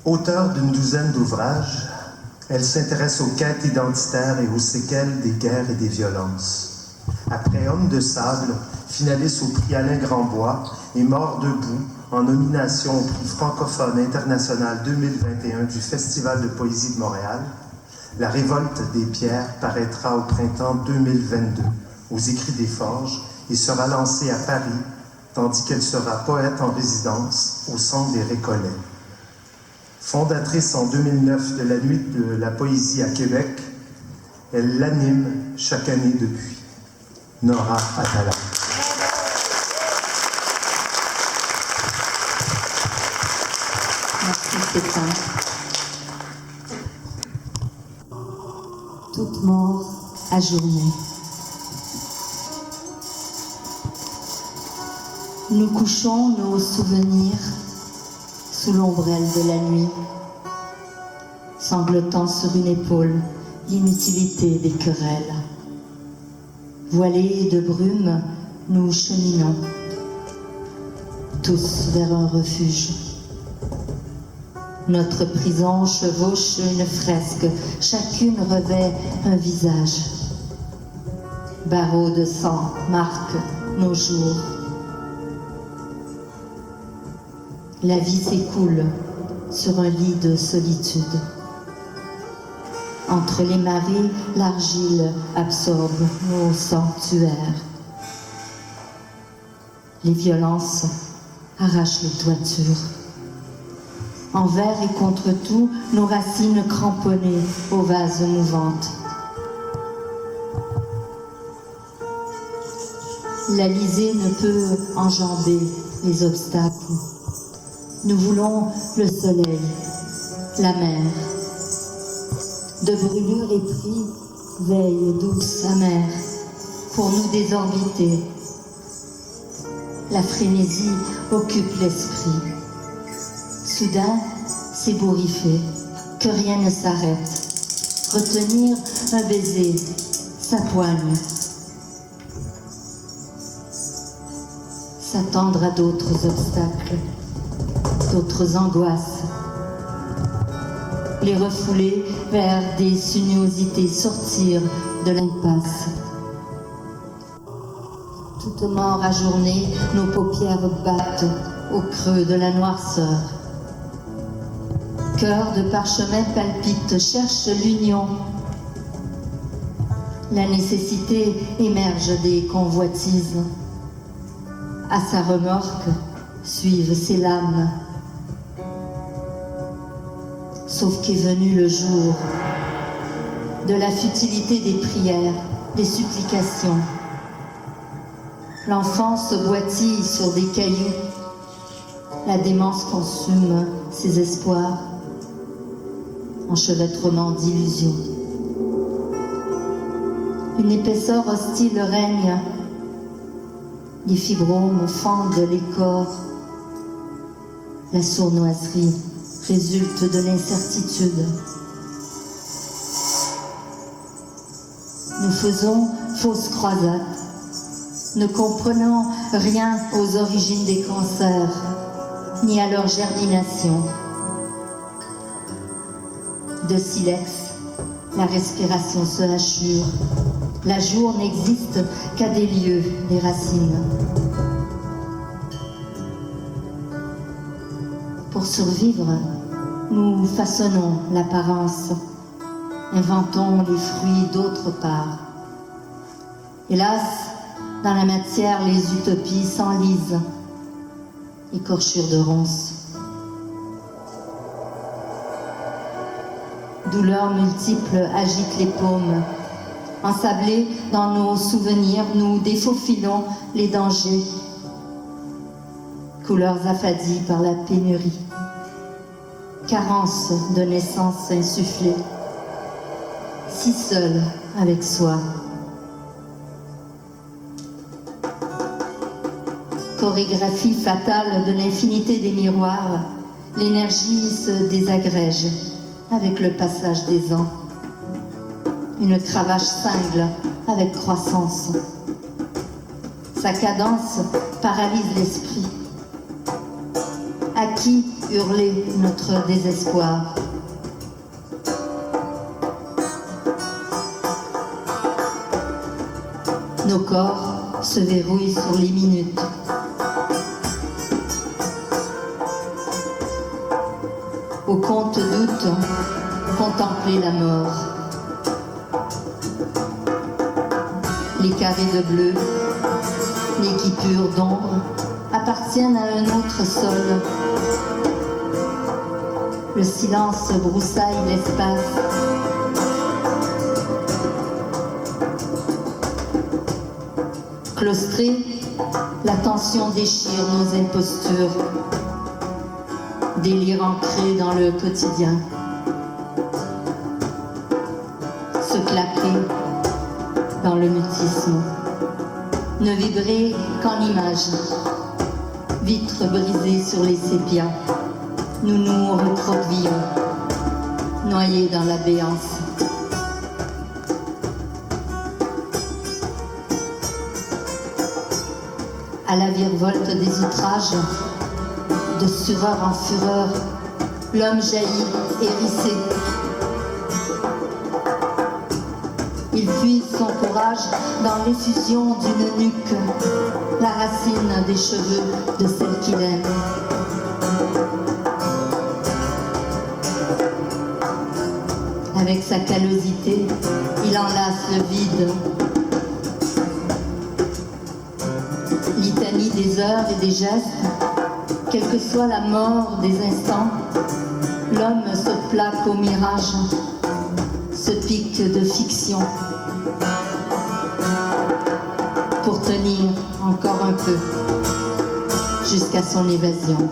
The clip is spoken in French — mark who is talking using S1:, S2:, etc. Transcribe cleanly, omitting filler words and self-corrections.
S1: Auteure d'une douzaine d'ouvrages, elle s'intéresse aux quêtes identitaires et aux séquelles des guerres et des violences. Après Homme de sable, finaliste au prix Alain Grandbois et Mort debout, en nomination au prix francophone international 2021 du Festival de poésie de Montréal, La révolte des pierres paraîtra au printemps 2022 aux Écrits des Forges et sera lancée à Paris, tandis qu'elle sera poète en résidence au Centre des Récollets. Fondatrice en 2009 de la Nuit de la poésie à Québec, elle l'anime chaque année depuis. Nora Atala.
S2: Merci Stéphane. Toute mort ajournée. Nous couchons nos souvenirs sous l'ombrelle de la nuit, sanglotant sur une épaule l'inutilité des querelles. Voilés de brume, nous cheminons, tous vers un refuge. Notre prison chevauche une fresque, chacune revêt un visage. Barreaux de sang marquent nos jours. La vie s'écoule sur un lit de solitude. Entre les marées, l'argile absorbe nos sanctuaires. Les violences arrachent les toitures. Envers et contre tout, nos racines cramponnées aux vases mouvantes. L'Alizé ne peut enjamber les obstacles. Nous voulons le soleil, la mer. De brûlure épris, veille douce, amère, pour nous désorbiter. La frénésie occupe l'esprit. Soudain, s'ébouriffer, que rien ne s'arrête. Retenir un baiser, sa poigne. S'attendre à d'autres obstacles, d'autres angoisses. Les refouler vers des sinuosités, sortir de l'impasse. Toute mort ajournée, nos paupières battent au creux de la noirceur. Cœur de parchemin palpite, cherche l'union. La nécessité émerge des convoitises. À sa remorque suivent ses lames. Sauf qu'est venu le jour de la futilité des prières, des supplications. L'enfance boitille sur des cailloux. La démence consume ses espoirs. Enchevêtrement d'illusions. Une épaisseur hostile règne. Les fibromes fendent les corps. La sournoiserie résulte de l'incertitude. Nous faisons fausse croisade, ne comprenant rien aux origines des cancers, ni à leur germination. De silex, la respiration se hachure. La jour n'existe qu'à des lieux, des racines. Pour survivre, nous façonnons l'apparence, inventons les fruits d'autre part. Hélas, dans la matière, les utopies s'enlisent, écorchures de ronces. Douleurs multiples agitent les paumes. Ensablés dans nos souvenirs, nous défaufilons les dangers. Couleurs affadies par la pénurie. Carence de naissance insufflée. Si seul avec soi. Chorégraphie fatale de l'infinité des miroirs, l'énergie se désagrège avec le passage des ans. Une cravache cingle avec croissance. Sa cadence paralyse l'esprit. À qui hurler notre désespoir? Nos corps se verrouillent sur les minutes. Au compte-gouttes, contempler la mort. Les carrés de bleu, les guipures d'ombre appartiennent à un autre sol. Le silence broussaille l'espace. Claustrés, la tension déchire nos impostures. Délire ancré dans le quotidien. Se claquer dans le mutisme. Ne vibrer qu'en images. Vitres brisées sur les sépias. Nous nous recroquevillons, noyés dans la béance. À la virevolte des outrages, de fureur en fureur, l'homme jaillit, hérissé. Il puise son courage dans l'effusion d'une nuque, la racine des cheveux de celle qu'il aime. Avec sa callosité, il enlace le vide. Litanie des heures et des gestes, quelle que soit la mort des instants, l'homme se plaque au mirage, se pique de fiction, pour tenir encore un peu jusqu'à son évasion.